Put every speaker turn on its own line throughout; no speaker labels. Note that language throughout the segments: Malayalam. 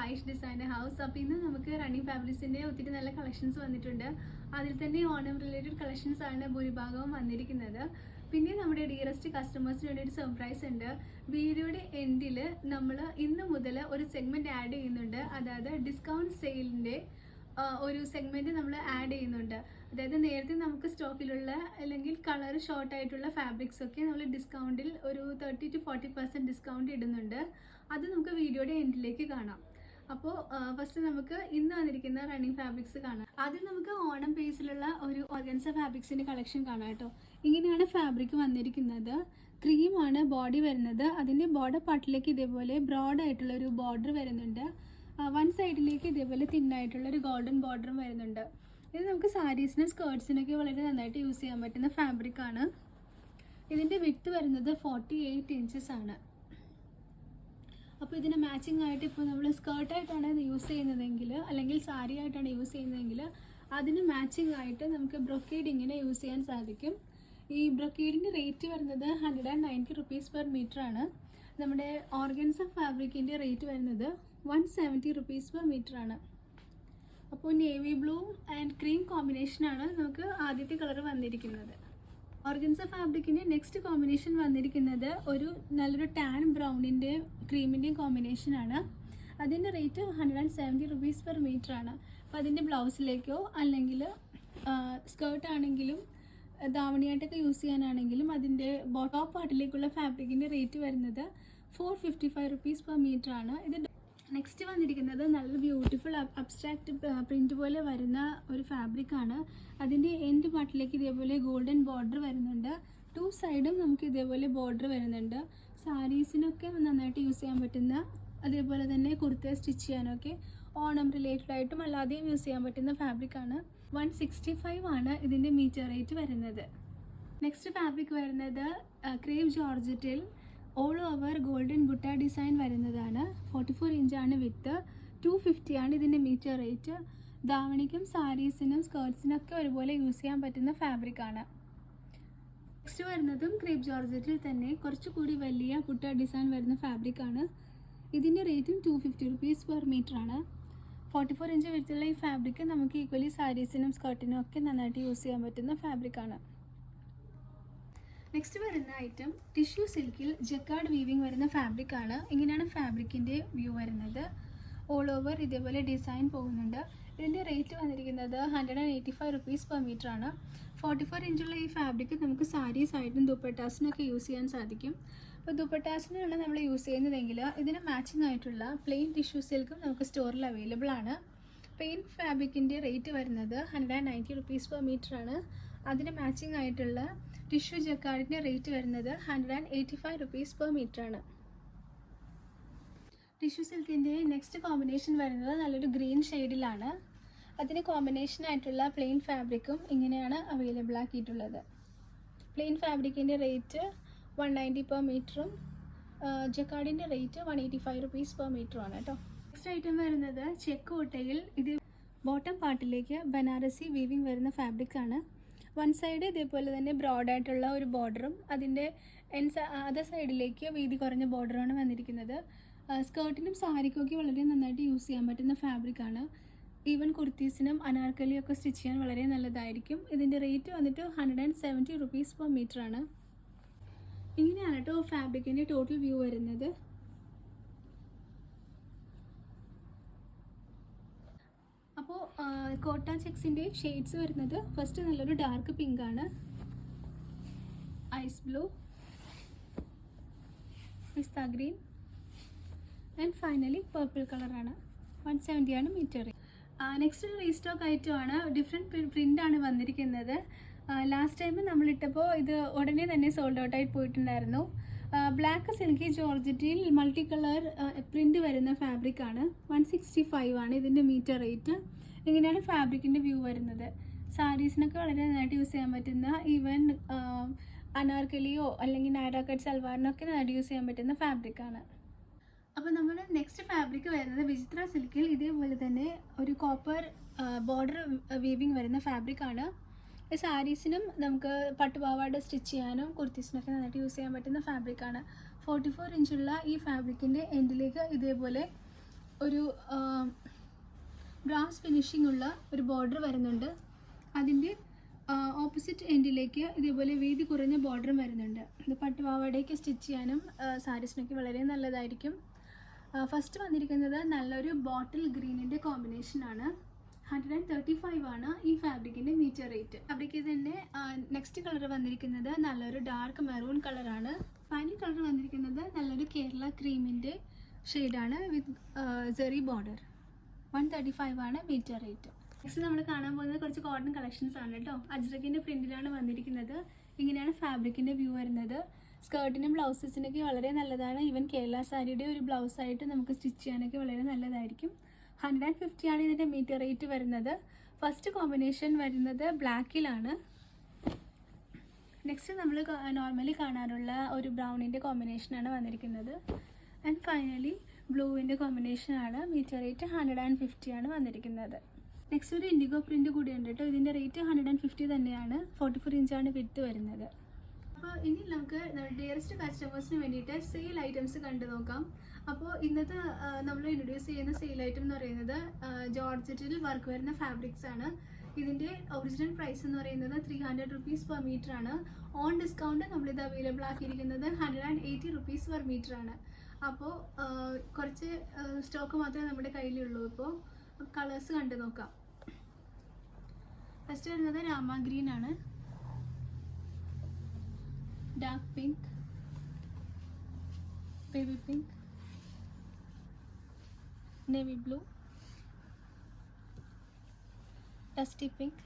Ayush designer house. അപ്പോൾ ഇന്ന് നമുക്ക് റണ്ണിങ് ഫാബ്രിക്സിൻ്റെ ഒത്തിരി നല്ല കളക്ഷൻസ് വന്നിട്ടുണ്ട്. അതിൽ തന്നെ ഓണം റിലേറ്റഡ് കളക്ഷൻസ് ആണ് ഭൂരിഭാഗവും വന്നിരിക്കുന്നത്. പിന്നെ നമ്മുടെ ഡിയറസ്റ്റ് കസ്റ്റമേഴ്സിന് വേണ്ടി ഒരു സർപ്രൈസ് ഉണ്ട്. വീഡിയോയുടെ എൻഡിൽ നമ്മൾ ഇന്ന് മുതൽ ഒരു സെഗ്മെൻറ്റ് ആഡ് ചെയ്യുന്നുണ്ട്. അതായത് ഡിസ്കൗണ്ട് സെയിലിൻ്റെ ഒരു സെഗ്മെൻറ്റ് നമ്മൾ ആഡ് ചെയ്യുന്നുണ്ട്. അതായത് നേരത്തെ നമുക്ക് സ്റ്റോക്കിലുള്ള അല്ലെങ്കിൽ കളർ ഷോർട്ട് ആയിട്ടുള്ള ഫാബ്രിക്സ് ഒക്കെ നമ്മൾ ഡിസ്കൗണ്ടിൽ ഒരു 30 to 40% ഡിസ്കൗണ്ട് ഇടുന്നുണ്ട്. അത് നമുക്ക് വീഡിയോയുടെ എൻഡിലേക്ക് കാണാം. അപ്പോൾ ഫസ്റ്റ് നമുക്ക് ഇന്ന് വന്നിരിക്കുന്ന റണ്ണിങ് ഫാബ്രിക്സ് കാണാം. ആദ്യം നമുക്ക് ഓണം പേസിലുള്ള ഒരു ഓർഗൻസ ഫാബ്രിക്സിൻ്റെ കളക്ഷൻ കാണാം കേട്ടോ. ഇങ്ങനെയാണ് ഫാബ്രിക് വന്നിരിക്കുന്നത്. ക്രീമാണ് ബോഡി വരുന്നത്. അതിൻ്റെ ബോർഡർ പാർട്ടിലേക്ക് ഇതേപോലെ ബ്രോഡായിട്ടുള്ള ഒരു ബോർഡർ വരുന്നുണ്ട്. വൺ സൈഡിലേക്ക് ഇതേപോലെ തിന്നായിട്ടുള്ളൊരു ഗോൾഡൻ ബോർഡറും വരുന്നുണ്ട്. ഇത് നമുക്ക് സാരീസിനും സ്കേർട്സിനൊക്കെ വളരെ നന്നായിട്ട് യൂസ് ചെയ്യാൻ പറ്റുന്ന ഫാബ്രിക്കാണ്. ഇതിൻ്റെ വിഡ്ത്ത് വരുന്നത് 48 inches ആണ്. അപ്പോൾ ഇതിന് മാച്ചിങ് ആയിട്ട് ഇപ്പോൾ നമ്മൾ സ്കേർട്ടായിട്ടാണ് ഇത് യൂസ് ചെയ്യുന്നതെങ്കിൽ അല്ലെങ്കിൽ സാരി ആയിട്ടാണ് യൂസ് ചെയ്യുന്നതെങ്കിൽ അതിന് മാച്ചിങ് ആയിട്ട് നമുക്ക് ബ്രൊക്കേഡ് ഇങ്ങനെ യൂസ് ചെയ്യാൻ സാധിക്കും. ഈ ബ്രൊക്കേഡിൻ്റെ റേറ്റ് വരുന്നത് 190 rupees per meter ആണ്. നമ്മുടെ ഓർഗൻസ ഫാബ്രിക്കിൻ്റെ റേറ്റ് വരുന്നത് 170 rupees per meter ആണ്. അപ്പോൾ നേവി ബ്ലൂ ആൻഡ് ക്രീം കോമ്പിനേഷനാണ് നമുക്ക് ആദ്യത്തെ കളർ വന്നിരിക്കുന്നത്. ഓർഗൻസ ഫാബ്രിക്കിൻ്റെ നെക്സ്റ്റ് കോമ്പിനേഷൻ വന്നിരിക്കുന്നത് ഒരു നല്ലൊരു ടാൻ ബ്രൗണിൻ്റെയും ക്രീമിൻ്റെയും കോമ്പിനേഷനാണ്. അതിൻ്റെ റേറ്റ് 170 rupees per meter ആണ്. അപ്പോൾ അതിൻ്റെ ബ്ലൗസിലേക്കോ അല്ലെങ്കിൽ സ്കേർട്ടാണെങ്കിലും ധാവണിയായിട്ടൊക്കെ യൂസ് ചെയ്യാനാണെങ്കിലും അതിൻ്റെ ബോട്ടം പാർട്ടിലേക്കുള്ള ഫാബ്രിക്കിൻ്റെ റേറ്റ് വരുന്നത് 455 rupees per meter ആണ്. ഇത് നെക്സ്റ്റ് വന്നിരിക്കുന്നത് നല്ല ബ്യൂട്ടിഫുൾ അബ്സ്ട്രാക്റ്റ് പ്രിൻറ്റ് പോലെ വരുന്ന ഒരു ഫാബ്രിക്കാണ്. അതിൻ്റെ എൻഡ് പാർട്ടിലേക്ക് ഇതേപോലെ ഗോൾഡൻ ബോർഡർ വരുന്നുണ്ട്. ടു സൈഡും നമുക്ക് ഇതേപോലെ ബോർഡർ വരുന്നുണ്ട്. സാരീസിനൊക്കെ നന്നായിട്ട് യൂസ് ചെയ്യാൻ പറ്റുന്ന, അതേപോലെ തന്നെ കുർത്ത സ്റ്റിച്ച് ചെയ്യാനൊക്കെ ഓണം റിലേറ്റഡ് ആയിട്ടും അല്ലാതെയും യൂസ് ചെയ്യാൻ പറ്റുന്ന ഫാബ്രിക്കാണ്. 165 ആണ് ഇതിൻ്റെ മീറ്റർ റേറ്റ് വരുന്നത്. നെക്സ്റ്റ് ഫാബ്രിക് വരുന്നത് ക്രേപ്പ് ജോർജറ്റിൽ all over golden butta design വരുന്നതാണ്. 44 inch ആണ് വിത്ത്. 250 ആണ് ഇതിൻ്റെ മീറ്റർ റേറ്റ്. ധാവണിക്കും സാരീസിനും സ്കേർട്സിനൊക്കെ ഒരുപോലെ യൂസ് ചെയ്യാൻ പറ്റുന്ന ഫാബ്രിക്കാണ്. നെക്സ്റ്റ് വരുന്നതും ക്രേപ്പ് ജോർജറ്റിൽ തന്നെ കുറച്ചുകൂടി വലിയ ബുട്ട ഡിസൈൻ വരുന്ന ഫാബ്രിക്കാണ്. ഇതിൻ്റെ റേറ്റും 250 rupees per meter ആണ്. 44 inch വിത്തുള്ള ഈ ഫാബ്രിക്ക് നമുക്ക് ഈക്വലി സാരീസിനും സ്കേർട്ടിനും ഒക്കെ നന്നായിട്ട് യൂസ് ചെയ്യാൻ പറ്റുന്ന ഫാബ്രിക്കാണ്. നെക്സ്റ്റ് വരുന്ന ഐറ്റം ടിഷ്യൂ സിൽക്കിൽ ജക്കാർഡ് വീവിങ് വരുന്ന ഫാബ്രിക്കാണ്. ഇങ്ങനെയാണ് ഫാബ്രിക്കിൻ്റെ വ്യൂ വരുന്നത്. ഓൾ ഓവർ ഇതേപോലെ ഡിസൈൻ പോകുന്നുണ്ട്. ഇതിൻ്റെ റേറ്റ് വന്നിരിക്കുന്നത് 185 rupees per meter ആണ്. 44 inch ഈ ഫാബ്രിക്ക് നമുക്ക് സാരീസായിട്ടും ദുപ്പട്ടാസിനൊക്കെ യൂസ് ചെയ്യാൻ സാധിക്കും. അപ്പോൾ ദുപ്പട്ടാസിനാണ് നമ്മൾ യൂസ് ചെയ്യുന്നതെങ്കിൽ ഇതിന് മാച്ചിങ് ആയിട്ടുള്ള പ്ലെയിൻ ടിഷ്യൂ സിൽക്കും നമുക്ക് സ്റ്റോറിൽ അവൈലബിൾ ആണ്. പ്ലെയിൻ ഫാബ്രിക്കിൻ്റെ റേറ്റ് വരുന്നത് 190 rupees per meter ആണ്. അതിന് മാച്ചിങ് ആയിട്ടുള്ള ടിഷ്യൂ ജക്കാർഡിൻ്റെ റേറ്റ് വരുന്നത് 185 rupees per meter ആണ്. ടിഷ്യൂ സിൽക്കിൻ്റെ നെക്സ്റ്റ് കോമ്പിനേഷൻ വരുന്നത് നല്ലൊരു ഗ്രീൻ ഷെയ്ഡിലാണ്. അതിന് കോമ്പിനേഷൻ ആയിട്ടുള്ള പ്ലെയിൻ ഫാബ്രിക്കും ഇങ്ങനെയാണ് അവൈലബിൾ ആക്കിയിട്ടുള്ളത്. പ്ലെയിൻ ഫാബ്രിക്കിൻ്റെ റേറ്റ് 190 per meter, ജക്കാർഡിൻ്റെ റേറ്റ് 185 rupees per meter ആണ് കേട്ടോ. നെക്സ്റ്റ് ഐറ്റം വരുന്നത് ചെക്ക് ഓട്ടയിൽ ഇത് ബോട്ടം പാർട്ടിലേക്ക് ബനാറസി വീവിങ് വരുന്ന ഫാബ്രിക്കാണ്. വൺ സൈഡ് ഇതേപോലെ തന്നെ ബ്രോഡായിട്ടുള്ള ഒരു ബോർഡറും അതിൻ്റെ അതർ സൈഡിലേക്ക് വീതി കുറഞ്ഞ ബോർഡറാണ് വന്നിരിക്കുന്നത്. സ്കേർട്ടിനും സാരിക്കൊക്കെ വളരെ നന്നായിട്ട് യൂസ് ചെയ്യാൻ പറ്റുന്ന ഫാബ്രിക്കാണ്. ഈവൻ കുർത്തീസിനും അനാർക്കലിയൊക്കെ സ്റ്റിച്ച് ചെയ്യാൻ വളരെ നല്ലതായിരിക്കും. ഇതിൻ്റെ റേറ്റ് വന്നിട്ട് 170 rupees per meter ആണ്. ഇങ്ങനെയാണ് കേട്ടോ ഫാബ്രിക്കിൻ്റെ ടോട്ടൽ വ്യൂ വരുന്നത്. അപ്പോൾ കോട്ട ചെക്സിൻ്റെ ഷെയ്ഡ്സ് വരുന്നത് ഫസ്റ്റ് നല്ലൊരു ഡാർക്ക് പിങ്ക് ആണ്, ice blue, pista green and finally purple കളറാണ്. 170 ആണ് മീറ്റർ. നെക്സ്റ്റ് ഒരു റീസ്റ്റോക്ക് ഐറ്റമാണ്. ഡിഫറെൻറ്റ് പ്രിൻ്റാണ് വന്നിരിക്കുന്നത്. ലാസ്റ്റ് ടൈം നമ്മളിട്ടപ്പോൾ ഇത് ഉടനെ തന്നെ സോൾഡ് ഔട്ടായിട്ട് പോയിട്ടുണ്ടായിരുന്നു. ബ്ലാക്ക് സിൽക്കി ജോർജറ്റിൽ മൾട്ടി കളർ പ്രിൻ്റ് വരുന്ന ഫാബ്രിക്കാണ്. 165 ആണ് ഇതിൻ്റെ മീറ്റർ റേറ്റ്. ഇങ്ങനെയാണ് ഫാബ്രിക്കിൻ്റെ വ്യൂ വരുന്നത്. സാരീസിനൊക്കെ വളരെ നന്നായിട്ട് യൂസ് ചെയ്യാൻ പറ്റുന്ന, ഈവൻ അനാർക്കലിയോ അല്ലെങ്കിൽ നൈറ കട്ട് സൽവാറിനൊക്കെ നന്നായിട്ട് യൂസ് ചെയ്യാൻ പറ്റുന്ന ഫാബ്രിക്കാണ്. അപ്പോൾ നമ്മൾ നെക്സ്റ്റ് ഫാബ്രിക് വരുന്നത് വിചിത്ര സിൽക്കിൽ ഇതേപോലെ തന്നെ ഒരു കോപ്പർ ബോർഡർ വീവിങ് വരുന്ന ഫാബ്രിക്കാണ്. സാരീസിനും നമുക്ക് പട്ടുപാവാട സ്റ്റിച്ച് ചെയ്യാനും കുർത്തീസിനൊക്കെ നന്നായിട്ട് യൂസ് ചെയ്യാൻ പറ്റുന്ന ഫാബ്രിക്കാണ്. 44 ഇഞ്ചുള്ള ഈ ഫാബ്രിക്കിൻ്റെ എൻഡിലേക്ക് ഇതേപോലെ ഒരു ബ്രാസ് ഫിനിഷിംഗ് ഉള്ള ഒരു ബോർഡർ വരുന്നുണ്ട്. അതിൻ്റെ ഓപ്പോസിറ്റ് എൻഡിലേക്ക് ഇതേപോലെ വീതി കുറഞ്ഞ ബോർഡറും വരുന്നുണ്ട്. ഇത് പട്ടുപാവാടയ്ക്ക് സ്റ്റിച്ച് ചെയ്യാനും സാരീസിനൊക്കെ വളരെ നല്ലതായിരിക്കും. ഫസ്റ്റ് വന്നിരിക്കുന്നത് നല്ലൊരു ബോട്ടിൽ ഗ്രീനിൻ്റെ കോമ്പിനേഷനാണ്. 135 ആണ് ഈ ഫാബ്രിക്കിൻ്റെ മീറ്റർ റേറ്റ്. ഫാബ്രിക്ക് തന്നെ നെക്സ്റ്റ് കളർ വന്നിരിക്കുന്നത് നല്ലൊരു ഡാർക്ക് മെറൂൺ കളറാണ്. ഫൈനൽ കളർ വന്നിരിക്കുന്നത് നല്ലൊരു കേരള ക്രീമിൻ്റെ ഷെയ്ഡാണ് വിത്ത് സെറി ബോർഡർ. 135 ആണ് മീറ്റർ റേറ്റ്. നെക്സ്റ്റ് നമ്മൾ കാണാൻ പോകുന്നത് കുറച്ച് കോട്ടൺ കളക്ഷൻസ് ആണ് കേട്ടോ. അജ്രക്കിൻ്റെ പ്രിൻറ്റിലാണ് വന്നിരിക്കുന്നത്. ഇങ്ങനെയാണ് ഫാബ്രിക്കിൻ്റെ വ്യൂ വരുന്നത്. സ്കേർട്ടിനും ബ്ലൗസസിനൊക്കെ വളരെ നല്ലതാണ്. ഈവൻ കേരള സാരിയുടെ ഒരു ബ്ലൗസായിട്ട് നമുക്ക് സ്റ്റിച്ച് ചെയ്യാനൊക്കെ വളരെ നല്ലതായിരിക്കും. 150 ആണ് ഇതിൻ്റെ മീറ്റർ റേറ്റ് വരുന്നത്. ഫസ്റ്റ് കോമ്പിനേഷൻ വരുന്നത് ബ്ലാക്കിലാണ്. നെക്സ്റ്റ് നമ്മൾ നോർമലി കാണാറുള്ള ഒരു ബ്രൗണിൻ്റെ കോമ്പിനേഷനാണ് വന്നിരിക്കുന്നത്. ആൻഡ് ഫൈനലി ബ്ലൂവിൻ്റെ കോമ്പിനേഷനാണ്. മീറ്റർ റേറ്റ് 150 ആണ് വന്നിരിക്കുന്നത്. നെക്സ്റ്റ് ഒരു ഇൻഡിഗോ പ്രിൻ്റ് കൂടിയുണ്ട് കേട്ടോ. ഇതിൻ്റെ റേറ്റ് 150 തന്നെയാണ്. 44 ഇഞ്ചാണ് വിഡ്ത്ത് വരുന്നത്. അപ്പോൾ ഇനി നമുക്ക് ഡിയറസ്റ്റ് കസ്റ്റമേഴ്സിന് വേണ്ടിയിട്ട് സെയിൽ ഐറ്റംസ് കണ്ടു നോക്കാം. അപ്പോൾ ഇന്നത്തെ നമ്മൾ ഇൻട്രൊഡ്യൂസ് ചെയ്യുന്ന സെയിൽ ഐറ്റം എന്ന് പറയുന്നത് ജോർജറ്റിൽ വർക്ക് വരുന്ന ഫാബ്രിക്സ് ആണ്. ഇതിൻ്റെ ഒറിജിനൽ പ്രൈസ് എന്ന് പറയുന്നത് 300 rupees per meter ആണ്. ഓൺ ഡിസ്കൗണ്ട് നമ്മളിത് അവൈലബിൾ ആക്കിയിരിക്കുന്നത് 180 rupees per meter ആണ്. അപ്പോൾ കുറച്ച് സ്റ്റോക്ക് മാത്രമേ നമ്മുടെ കയ്യിലുള്ളൂ. ഇപ്പോൾ കളേഴ്സ് കണ്ടു നോക്കാം. ഫസ്റ്റ് വരുന്നത് രാമ ഗ്രീൻ ആണ്, dark pink, baby pink, navy blue, dusty pink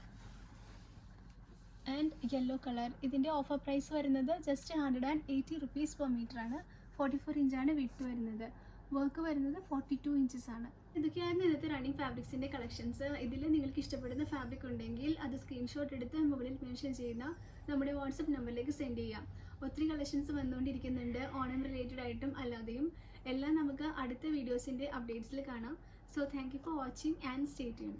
and yellow colour. ഇതിൻ്റെ ഓഫർ പ്രൈസ് വരുന്നത് ജസ്റ്റ് 180 rupees per meter ആണ്. 44 ഇഞ്ചാണ് വിഡ്ത്ത് വരുന്നത്. വർക്ക് വരുന്നത് 42 inches ആണ്. ഇതൊക്കെയായിരുന്നു ഇന്നത്തെ റണ്ണിങ് ഫാബ്രിക്സിൻ്റെ കളക്ഷൻസ്. ഇതിൽ നിങ്ങൾക്ക് ഇഷ്ടപ്പെടുന്ന ഫാബ്രിക് ഉണ്ടെങ്കിൽ അത് സ്ക്രീൻഷോട്ട് എടുത്ത് മുകളിൽ മെൻഷൻ ചെയ്യുന്ന നമ്മുടെ വാട്സപ്പ് നമ്പറിലേക്ക് സെൻഡ് ചെയ്യാം. ഒത്തിരി കളക്ഷൻസ് വന്നുകൊണ്ടിരിക്കുന്നുണ്ട്, ഓണം റിലേറ്റഡ് ആയിട്ടും അല്ലാതെയും. എല്ലാം നമുക്ക് അടുത്ത വീഡിയോസിൻ്റെ അപ്ഡേറ്റ്സിൽ കാണാം. So thank you for watching and stay tuned.